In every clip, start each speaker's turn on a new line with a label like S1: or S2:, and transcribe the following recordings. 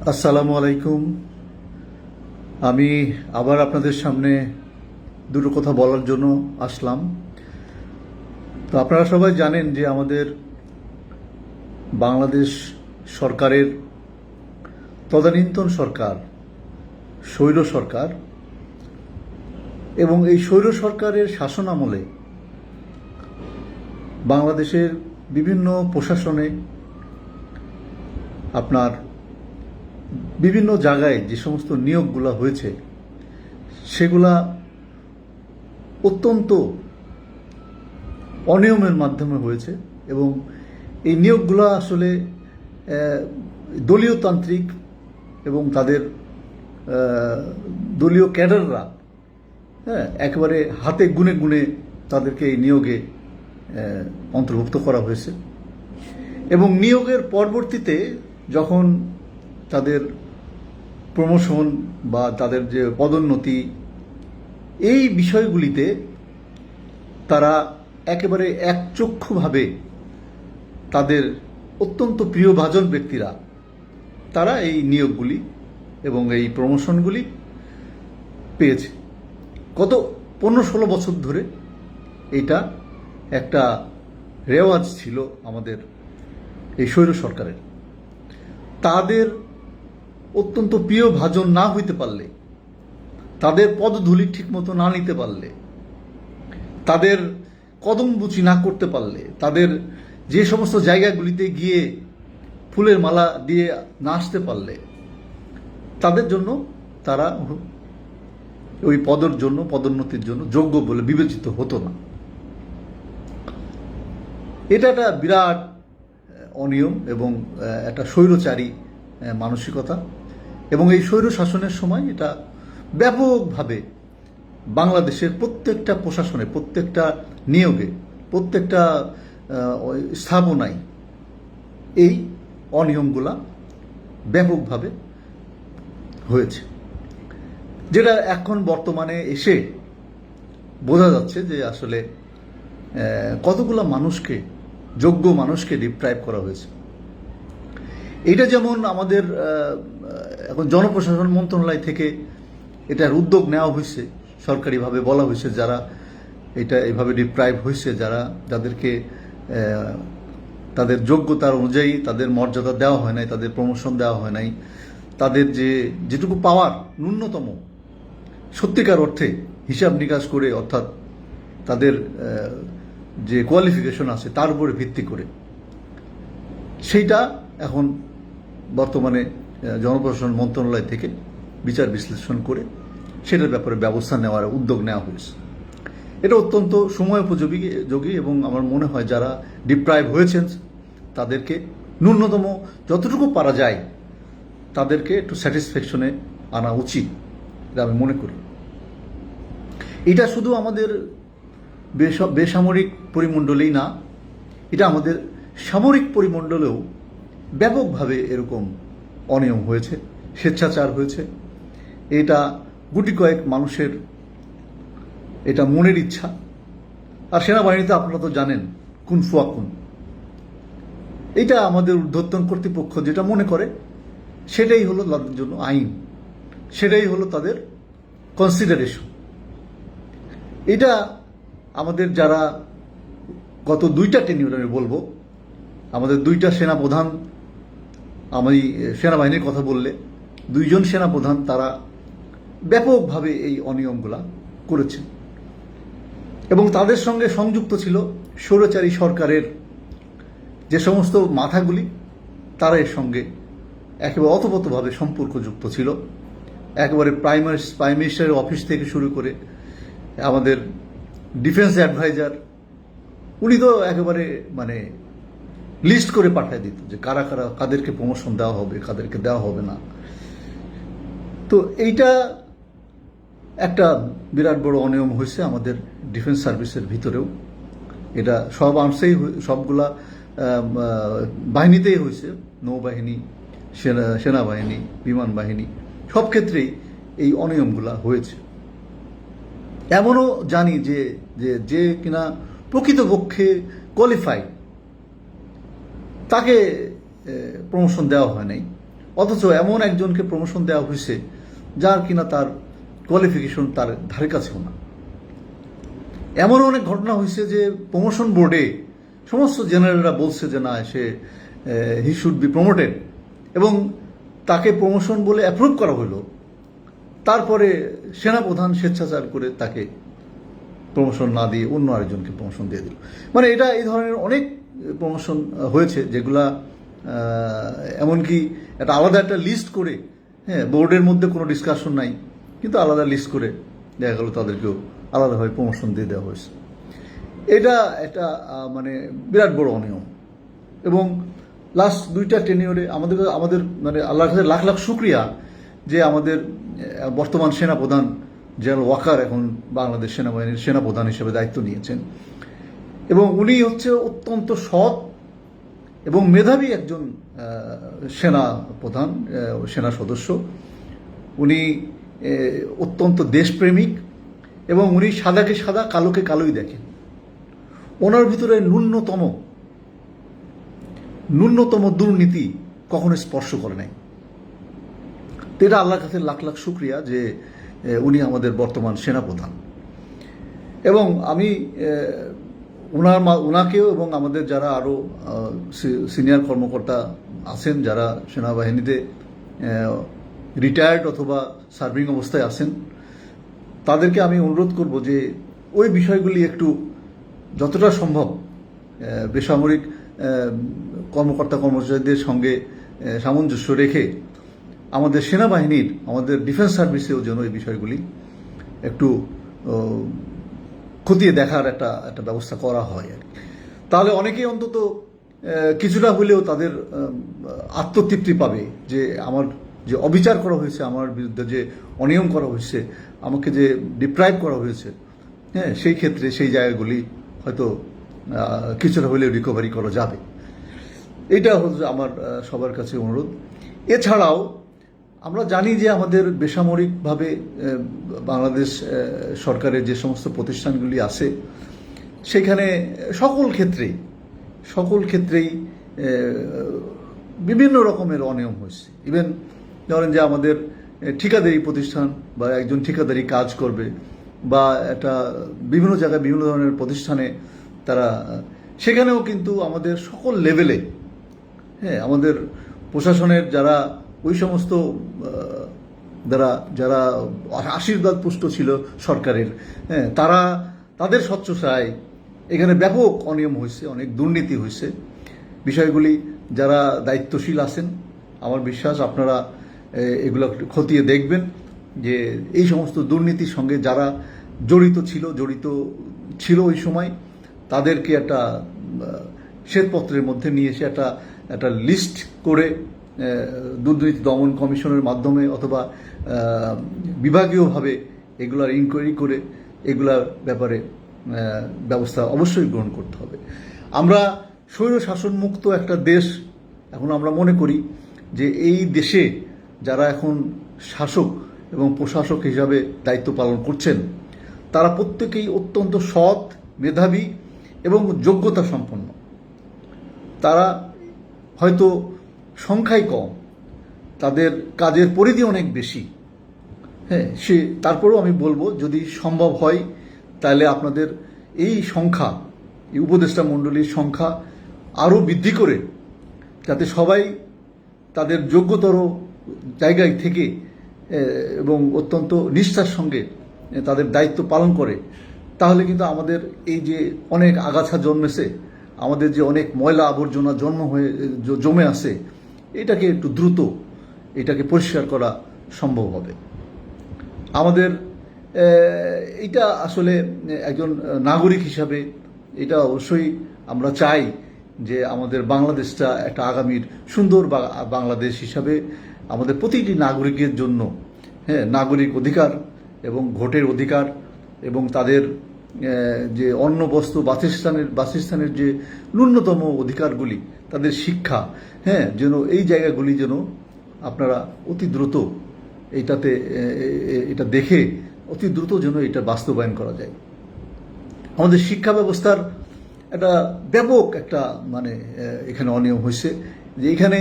S1: আসসালামু আলাইকুম। আমি আবার আপনাদের সামনে দুটো কথা বলার জন্য আসলাম। তো আপনারা সবাই জানেন যে আমাদের বাংলাদেশ সরকারের তদানীন্তন সরকার স্বৈর সরকার, এবং এই স্বৈর সরকারের শাসনামলে বাংলাদেশের বিভিন্ন প্রশাসনে আপনার বিভিন্ন জায়গায় যে সমস্ত নিয়োগগুলো হয়েছে সেগুলা অত্যন্ত অনিয়মের মাধ্যমে হয়েছে, এবং এই নিয়োগগুলো আসলে দলীয়তান্ত্রিক এবং তাদের দলীয় ক্যাডাররা একেবারে হাতে গুনে গুনে তাদেরকে এই নিয়োগে অন্তর্ভুক্ত করা হয়েছে। এবং নিয়োগের পরবর্তীতে যখন তাদের প্রমোশন বা তাদের যে পদোন্নতি, এই বিষয়গুলিতে তারা একেবারে একচক্ষুভাবে তাদের অত্যন্ত প্রিয়ভাজন ব্যক্তিরা তারা এই নিয়োগগুলি এবং এই প্রমোশনগুলি পেয়েছে। গত 15-16 বছর ধরে এটা একটা রেওয়াজ ছিল আমাদের এই স্বৈর সরকারের। তাদের অত্যন্ত প্রিয়ভাজন না হইতে পারলে, তাদের পদধূলি ঠিকমতো না নিতে পারলে, তাদের কদমবুচি না করতে পারলে, তাদের যে সমস্ত জায়গাগুলিতে গিয়ে ফুলের মালা দিয়ে না আসতে পারলে, তাদের জন্য তারা ওই পদের জন্য, পদোন্নতির জন্য যোগ্য বলে বিবেচিত হতো না। এটা একটা বিরাট অনিয়ম এবং একটা স্বৈরচারী মানসিকতা, এবং এই স্বৈর শাসনের সময় এটা ব্যাপকভাবে বাংলাদেশের প্রত্যেকটা প্রশাসনে, প্রত্যেকটা নিয়োগে, প্রত্যেকটা স্থাপনায় এই অনিয়মগুলা ব্যাপকভাবে হয়েছে, যেটা এখন বর্তমানে এসে বোঝা যাচ্ছে যে আসলে কতগুলো মানুষকে, যোগ্য মানুষকে ডিপ্রাইভ করা হয়েছে। এটা যেমন আমাদের এখন জনপ্রশাসন মন্ত্রণালয় থেকে এটার উদ্যোগ নেওয়া হয়েছে, সরকারিভাবে বলা হয়েছে যারা এটা এভাবে ডিপ্রাইভ হয়েছে, যাদেরকে তাদের যোগ্যতার অনুযায়ী তাদের মর্যাদা দেওয়া হয় নাই, তাদের প্রমোশন দেওয়া হয় নাই, তাদের যেটুকু পাওয়ার ন্যূনতম সত্যিকার অর্থে হিসাব নিকাশ করে, অর্থাৎ তাদের যে কোয়ালিফিকেশন আছে তার উপরে ভিত্তি করে, সেইটা এখন বর্তমানে জনপ্রশাসন মন্ত্রণালয় থেকে বিচার বিশ্লেষণ করে সেটার ব্যাপারে ব্যবস্থা নেওয়ার উদ্যোগ নেওয়া হয়েছে। এটা অত্যন্ত সময়োপযোগী এবং আমার মনে হয় যারা ডিপ্রাইভ হয়েছেন তাদেরকে ন্যূনতম যতটুকু পারা যায় তাদেরকে একটু স্যাটিসফ্যাকশনে আনা উচিত, এটা আমি মনে করি। এটা শুধু আমাদের বেসামরিক পরিমণ্ডলেই না, এটা আমাদের সামরিক পরিমণ্ডলেও ব্যাপকভাবে এরকম অনিয়ম হয়েছে, স্বেচ্ছাচার হয়েছে। এটা গুটি কয়েক মানুষের এটা মনের ইচ্ছা। আর সেনাবাহিনীতে আপনারা তো জানেন খুন ফুয়া খুন, এটা আমাদের ঊর্ধ্বতন কর্তৃপক্ষ যেটা মনে করে সেটাই হলো তাদের জন্য আইন, সেটাই হলো তাদের কনসিডারেশন। এটা আমাদের যারা গত 2টা টেনিউর আমি বলবো, আমাদের 2টা সেনাপ্রধান, আমি সেনাবাহিনীর কথা বললে 2জন সেনাপ্রধান তারা ব্যাপকভাবে এই অনিয়মগুলা করেছেন, এবং তাদের সঙ্গে সংযুক্ত ছিল স্বৈরাচারী সরকারের যে সমস্ত মাথাগুলি, তারা এর সঙ্গে একেবারে অতপ্রতভাবে সম্পর্কযুক্ত ছিল। একেবারে প্রাইম মিনিস্টারের অফিস থেকে শুরু করে আমাদের ডিফেন্স অ্যাডভাইজার, উনি তো একেবারে লিস্ট করে পাঠিয়ে দিত যে কারা কারা, কাদেরকে প্রমোশন দেওয়া হবে, কাদেরকে দেওয়া হবে না। তো এইটা একটা বিরাট বড় অনিয়ম হয়েছে আমাদের ডিফেন্স সার্ভিসের ভিতরেও। এটা সব আর্মসেই, সবগুলা বাহিনীতেই হয়েছে, নৌবাহিনী, সেনাবাহিনী, বিমান বাহিনী, সব ক্ষেত্রেই এই অনিয়মগুলা হয়েছে। এমনও জানি যে যে কিনা প্রকৃতপক্ষে কোয়ালিফাইড, তাকে প্রমোশন দেওয়া হয় নাই, অথচ এমন একজনকে প্রমোশন দেওয়া হয়েছে যার কিনা তার কোয়ালিফিকেশন তার ধারে কাছেও না। এমন অনেক ঘটনা হয়েছে যে প্রমোশন বোর্ডে সমস্ত জেনারেলরা বলছে যে না, সে হি শুড বি প্রমোটেড, এবং তাকে প্রমোশন বলে অ্যাপ্রুভ করা হলো। তারপরে সেনাপ্রধান স্বেচ্ছাচার করে তাকে প্রমোশন না দিয়ে অন্য আরেকজনকে প্রমোশন দিয়ে দিল। মানে এটা এই ধরনের অনেক প্রমোশন হয়েছে, যেগুলা এমনকি একটা আলাদা একটা লিস্ট করে, হ্যাঁ, বোর্ডের মধ্যে কোনো ডিসকাশন নাই, কিন্তু আলাদা লিস্ট করে দেখা গেল তাদেরকেও আলাদাভাবে প্রমোশন দিয়ে দেওয়া হয়েছে। এটা একটা মানে বিরাট বড় অনিয়ম। এবং লাস্ট 2টা টেনিওরে আমাদের মানে আল্লাহর কাছে লাখ লাখ শুক্রিয়া যে আমাদের বর্তমান সেনাপ্রধান জেনারেল ওয়াকার এখন বাংলাদেশ সেনাবাহিনীর সেনাপ্রধান হিসেবে দায়িত্ব নিয়েছেন, এবং উনি হচ্ছে অত্যন্ত সৎ এবং মেধাবী একজন সেনা প্রধান, সেনা সদস্য। উনি অত্যন্ত দেশপ্রেমিক, এবং উনি সাদাকে সাদা কালোকে কালোই দেখেন। ওনার ভিতরে ন্যূনতম দুর্নীতি কখনো স্পর্শ করে নাই। তো এটা আল্লাহর কাছে লাখ লাখ শুক্রিয়া যে উনি আমাদের বর্তমান সেনাপ্রধান। এবং আমি ওনাকেও এবং আমাদের যারা আরও সিনিয়র কর্মকর্তা আছেন, যারা সেনাবাহিনীতে রিটায়ার্ড অথবা সার্ভিং অবস্থায় আছেন, তাদেরকে আমি অনুরোধ করব যে ওই বিষয়গুলি একটু যতটা সম্ভব বেসামরিক কর্মকর্তা কর্মচারীদের সঙ্গে সামঞ্জস্য রেখে আমাদের সেনাবাহিনীর, আমাদের ডিফেন্স সার্ভিসেও যেন এই বিষয়গুলি একটু খতিয়ে দেখার একটা ব্যবস্থা করা হয় আর কি। তাহলে অনেকেই অন্তত কিছুটা হলেও তাদের আত্মতৃপ্তি পাবে যে আমার যে অবিচার করা হয়েছে, আমার বিরুদ্ধে যে অনিয়ম করা হয়েছে, আমাকে যে ডিপ্রাইভ করা হয়েছে, হ্যাঁ, সেই ক্ষেত্রে সেই জায়গাগুলি হয়তো কিছুটা হলেও রিকভারি করা যাবে। এটা হচ্ছে আমার সবার কাছে অনুরোধ। এছাড়াও আমরা জানি যে আমাদের বেসামরিকভাবে বাংলাদেশ সরকারের যে সমস্ত প্রতিষ্ঠানগুলি আছে, সেখানে সকল ক্ষেত্রেই বিভিন্ন রকমের অনিয়ম হয়েছে। ইভেন ধরেন যে আমাদের ঠিকাদারি প্রতিষ্ঠান বা একজন ঠিকাদারি কাজ করবে, বা একটা বিভিন্ন জায়গায় বিভিন্ন ধরনের প্রতিষ্ঠানে তারা, সেখানেও কিন্তু আমাদের সকল লেভেলে, হ্যাঁ, আমাদের প্রশাসনের যারা ওই সমস্ত যারা আশীর্বাদ পুষ্ট ছিল সরকারের, হ্যাঁ, তাদের স্বচ্ছতায় এখানে ব্যাপক অনিয়ম হয়েছে, অনেক দুর্নীতি হয়েছে। বিষয়গুলি যারা দায়িত্বশীল আছেন, আমার বিশ্বাস আপনারা এগুলো খতিয়ে দেখবেন যে এই সমস্ত দুর্নীতির সঙ্গে যারা জড়িত ছিল ওই সময়, তাদেরকে একটা শ্বেতপত্রের মধ্যে নিয়ে এসে একটা লিস্ট করে দুর্নীতি দমন কমিশনের মাধ্যমে অথবা বিভাগীয়ভাবে এগুলার ইনকোয়ারি করে এগুলার ব্যাপারে ব্যবস্থা অবশ্যই গ্রহণ করতে হবে। আমরা স্বৈর শাসনমুক্ত একটা দেশ, এখন আমরা মনে করি যে এই দেশে যারা এখন শাসক এবং প্রশাসক হিসাবে দায়িত্ব পালন করছেন, তারা প্রত্যেকেই অত্যন্ত সৎ, মেধাবী এবং যোগ্যতা সম্পন্ন। তারা হয়তো সংখ্যায় কম, তাদের কাজের পরিধি অনেক বেশি, হ্যাঁ, তারপরেও আমি বলবো যদি সম্ভব হয় তাহলে আপনাদের এই সংখ্যা, এই উপদেষ্টা মণ্ডলীর সংখ্যা আরও বৃদ্ধি করে, যাতে সবাই তাদের যোগ্যতর জায়গায় থেকে এবং অত্যন্ত নিষ্ঠার সঙ্গে তাদের দায়িত্ব পালন করে, তাহলে কিন্তু আমাদের এই যে অনেক আগাছা জন্মেছে, আমাদের যে অনেক ময়লা আবর্জনা জমে আছে, এটাকে একটু দ্রুত এটাকে পরিষ্কার করা সম্ভব হবে। আমাদের এটা আসলে একজন নাগরিক হিসাবে এটা অবশ্যই আমরা চাই যে আমাদের বাংলাদেশটা একটা আগামীর সুন্দর বাংলাদেশ হিসাবে আমাদের প্রতিটি নাগরিকের জন্য, হ্যাঁ, নাগরিক অধিকার এবং ভোটের অধিকার এবং তাদের যে অন্ন বস্ত্র বাসস্থানের যে ন্যূনতম অধিকারগুলি, তাদের শিক্ষা, হ্যাঁ, যেন এই জায়গাগুলি যেন আপনারা অতি দ্রুত এটা দেখে অতি দ্রুত যেন এটা বাস্তবায়ন করা যায়। আমাদের শিক্ষা ব্যবস্থার একটা ব্যাপক একটা মানে এখানে অনিয়ম হয়েছে, যে এখানে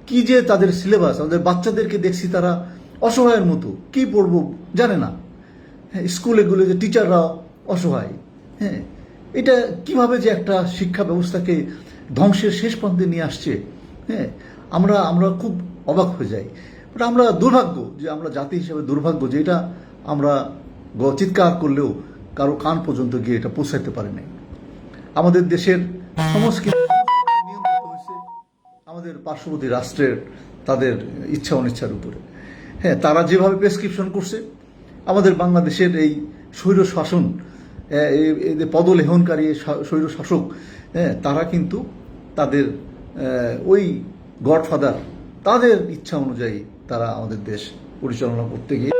S1: কি যে তাদের সিলেবাস, আমাদের বাচ্চাদেরকে দেখছি তারা অসহায়ের মতো, কি পড়বো জানে না। হ্যাঁ, স্কুলে যে টিচাররা অসহায়। হ্যাঁ, এটা কিভাবে যে একটা শিক্ষা ব্যবস্থাকে ধ্বংসের শেষ প্রান্তে নিয়ে আসছে। হ্যাঁ, আমরা আমরা খুব অবাক হয়ে যাই। বাট আমরা দুর্ভাগ্য যে আমরা জাতি হিসেবে দুর্ভাগ্য যে এটা আমরা চিৎকার করলেও কারো কান পর্যন্ত গিয়ে এটা পৌঁছাতে পারে নাই। আমাদের দেশের সংস্কৃতি নিয়ন্ত্রিত হয়েছে আমাদের পার্শ্ববর্তী রাষ্ট্রের তাদের ইচ্ছা অনিচ্ছার উপরে। হ্যাঁ, তারা যেভাবে প্রেসক্রিপশন করছে আমাদের বাংলাদেশের এই স্বৈর শাসন, এই যে পদলেহনকারী স্বৈর শাসক, হ্যাঁ, তারা কিন্তু তাদের ওই গডফাদার তাদের ইচ্ছা অনুযায়ী তারা আমাদের দেশ পরিচালনা করতে গিয়ে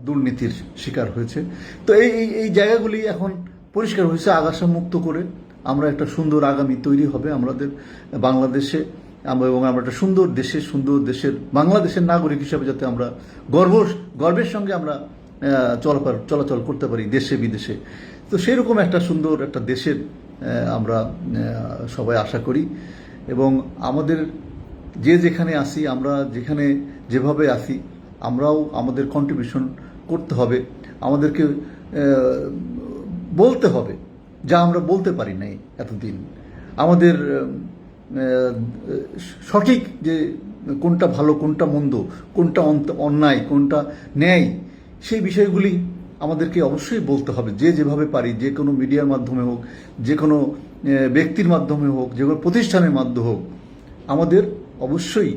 S1: দুর্নীতির শিকার হয়েছে। তো এই জায়গাগুলি এখন পরিষ্কার হয়েছে। আগাছা মুক্ত করে আমরা একটা সুন্দর আগামী তৈরি হবে আমাদের বাংলাদেশে, এবং আমরা একটা সুন্দর দেশের বাংলাদেশের নাগরিক হিসাবে যাতে আমরা গর্বের সঙ্গে আমরা চলাচল করতে পারি দেশে বিদেশে। তো সেরকম একটা সুন্দর একটা দেশের আমরা সবাই আশা করি। এবং আমাদের যেখানে আসি, আমরা যেখানে যেভাবে আসি, আমরাও আমাদের কন্ট্রিবিউশন করতে হবে। আমাদেরকে বলতে হবে যা আমরা বলতে পারি নাই এতদিন। আমাদের সঠিক যে কোনটা ভালো, কোনটা মন্দ, কোনটা অন্যায়, কোনটা ন্যায়, সেই বিষয়গুলি আমাদেরকে অবশ্যই বলতে হবে। যেভাবে পারি, যে কোনো মিডিয়ার মাধ্যমে হোক, যে কোনো ব্যক্তির মাধ্যমে হোক, যে কোনো প্রতিষ্ঠানের মাধ্যমে হোক, আমাদের অবশ্যই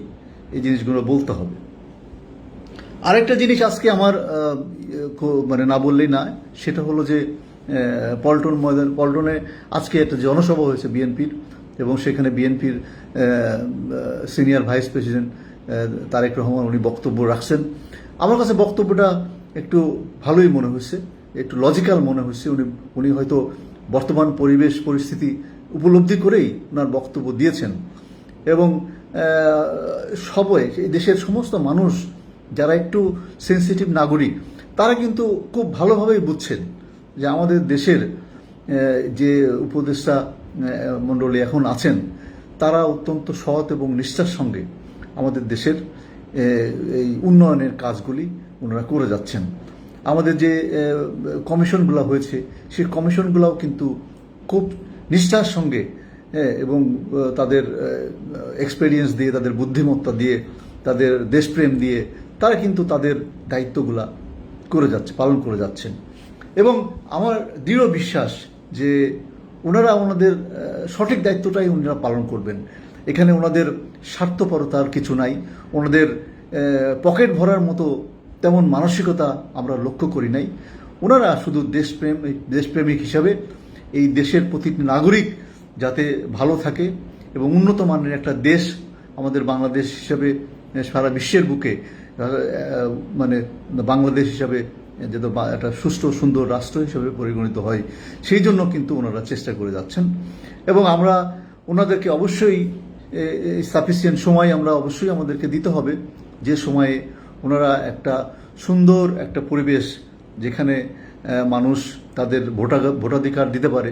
S1: এই জিনিসগুলো বলতে হবে। আরেকটা জিনিস আজকে আমার মানে না বললেই না, সেটা হলো যে পল্টনে আজকে একটা জনসভা হয়েছে বিএনপির, এবং সেখানে বিএনপির senior vice president Tarique Rahman উনি বক্তব্য রাখছেন। আমার কাছে বক্তব্যটা একটু ভালোই মনে হয়েছে, একটু লজিক্যাল মনে হয়েছে। উনি হয়তো বর্তমান পরিস্থিতি উপলব্ধি করেই ওনার বক্তব্য দিয়েছেন। এবং সবাই, এই দেশের সমস্ত মানুষ যারা একটু সেন্সিটিভ নাগরিক, তারা কিন্তু খুব ভালোভাবেই বুঝছেন যে আমাদের দেশের যে উপদেষ্টা মণ্ডলী এখন আছেন, তারা অত্যন্ত সৎ এবং নিষ্ঠার সঙ্গে আমাদের দেশের এই উন্নয়নের কাজগুলি ওনারা করে যাচ্ছেন। আমাদের যে কমিশনগুলো হয়েছে, সেই কমিশনগুলোও কিন্তু খুব নিষ্ঠার সঙ্গে এবং তাদের এক্সপেরিয়েন্স দিয়ে, তাদের বুদ্ধিমত্তা দিয়ে, তাদের দেশপ্রেম দিয়ে তারা কিন্তু তাদের দায়িত্বগুলা পালন করে যাচ্ছেন। এবং আমার দৃঢ় বিশ্বাস যে ওনারা ওনাদের সঠিক দায়িত্বটাই ওনারা পালন করবেন। এখানে ওনাদের স্বার্থপরতার কিছু নাই, ওনাদের পকেট ভরার মতো তেমন মানসিকতা আমরা লক্ষ্য করি নাই। ওনারা শুধু দেশপ্রেমিক হিসাবে এই দেশের প্রতিটি নাগরিক যাতে ভালো থাকে এবং উন্নত মানের একটা দেশ আমাদের বাংলাদেশ হিসাবে সারা বিশ্বের বুকে, মানে বাংলাদেশ হিসাবে যাতে একটা সুষ্ঠু সুন্দর রাষ্ট্র হিসেবে পরিগণিত হয়, সেই জন্য কিন্তু ওনারা চেষ্টা করে যাচ্ছেন। এবং আমরা ওনাদেরকে অবশ্যই সাফিসিয়েন্ট সময় আমরা অবশ্যই আমাদেরকে দিতে হবে, যে সময়ে ওনারা একটা সুন্দর একটা পরিবেশ, যেখানে মানুষ তাদের ভোটাধিকার দিতে পারে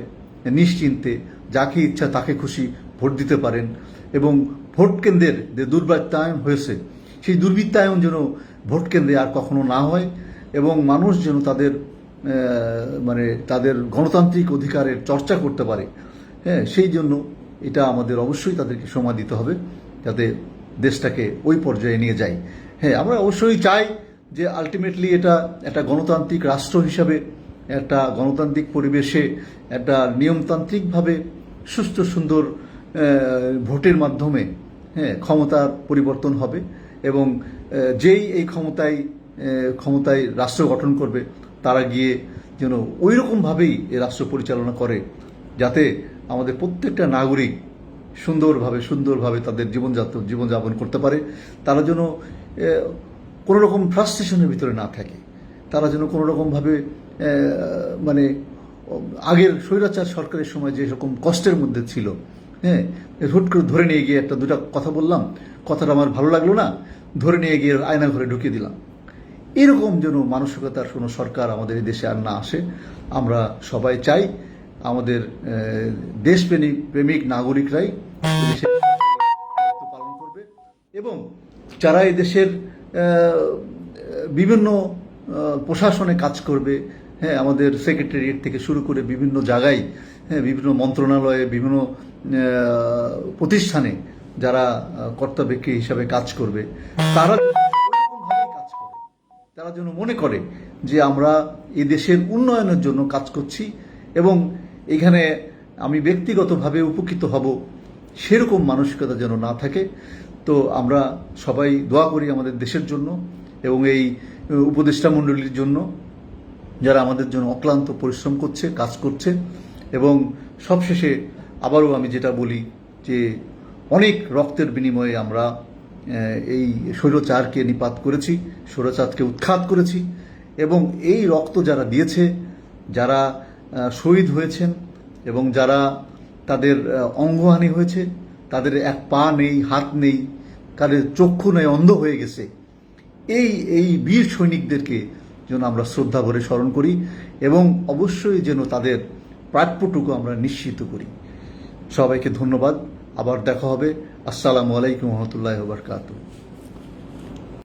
S1: নিশ্চিন্তে, যাকে ইচ্ছা তাকে খুশি ভোট দিতে পারেন। এবং ভোট কেন্দ্রের যে দুর্বৃত্তায়ন হয়েছে, সেই দুর্বৃত্তায়ন যেন ভোট কেন্দ্রে আর কখনো না হয়, এবং মানুষ যেন তাদের গণতান্ত্রিক অধিকারের চর্চা করতে পারে। হ্যাঁ, সেই জন্য এটা আমাদের অবশ্যই তাদেরকে সময় দিতে হবে, যাতে দেশটাকে ওই পর্যায়ে নিয়ে যায়। হ্যাঁ, আমরা অবশ্যই চাই যে আলটিমেটলি এটা একটা গণতান্ত্রিক রাষ্ট্র হিসাবে, একটা গণতান্ত্রিক পরিবেশে, একটা নিয়মতান্ত্রিকভাবে সুস্থ সুন্দর ভোটের মাধ্যমে ক্ষমতার পরিবর্তন হবে, এবং যেই এই ক্ষমতায় রাষ্ট্র গঠন করবে, তারা গিয়ে যেন ওই রকমভাবেই এই রাষ্ট্র পরিচালনা করে, যাতে আমাদের প্রত্যেকটা নাগরিক সুন্দরভাবে তাদের জীবনযাপন করতে পারে। তারা যেন কোনো রকম ফ্রাস্ট্রেশনের ভিতরে না থাকে, তারা যেন কোনো রকমভাবে মানে আগের স্বৈরাচার সরকারের সময় যে রকম কষ্টের মধ্যে ছিল, হুট করে ধরে নিয়ে গিয়ে দুটা কথা বললাম, কথাটা আমার ভালো লাগলো না, ধরে নিয়ে গিয়ে আয়না ঘরে ঢুকিয়ে দিলাম, এরকম যেন মানসিকতার কোনো সরকার আমাদের এই দেশে আর না আসে। আমরা সবাই চাই আমাদের দেশপ্রেমিক নাগরিকরাই দেশের এবং যারা এই দেশের বিভিন্ন প্রশাসনে কাজ করবে, হ্যাঁ, আমাদের সেক্রেটারিয়েট থেকে শুরু করে বিভিন্ন জায়গায়, হ্যাঁ, বিভিন্ন মন্ত্রণালয়ে, বিভিন্ন প্রতিষ্ঠানে যারা কর্তাব্যক্তি হিসাবে কাজ করবে, তারা ওইরকমভাবেই কাজ করে। তারা যেন মনে করে যে আমরা এই দেশের উন্নয়নের জন্য কাজ করছি এবং এখানে আমি ব্যক্তিগতভাবে উপকৃত হব, সেরকম মানসিকতা যেন না থাকে। তো আমরা সবাই দোয়া করি আমাদের দেশের জন্য এবং এই উপদেষ্টা মণ্ডলীর জন্য, যারা আমাদের জন্য অক্লান্ত পরিশ্রম করছে, কাজ করছে। এবং সবশেষে আবারও আমি যেটা বলি যে অনেক রক্তের বিনিময়ে আমরা এই স্বৈরাচারকে নিপাত করেছি, স্বৈরাচারকে উৎখাত করেছি এবং এই রক্ত যারা দিয়েছে, যারা শহীদ হয়েছেন এবং যারা তাদের অঙ্গহানি হয়েছে, তাদের এক পা নেই, হাত নেই, কাদের চক্ষু নেই, অন্ধ হয়ে গেছে, এই বীর সৈনিকদেরকে যেন আমরা শ্রদ্ধা ভরে স্মরণ করি এবং অবশ্যই যেন তাদের প্রাপ্যটুকু আমরা নিশ্চিত করি। সবাইকে ধন্যবাদ। আবার দেখা হবে। আসসালামু আলাইকুম ওয়া রাহমাতুল্লাহি ওয়া বারাকাতুহু।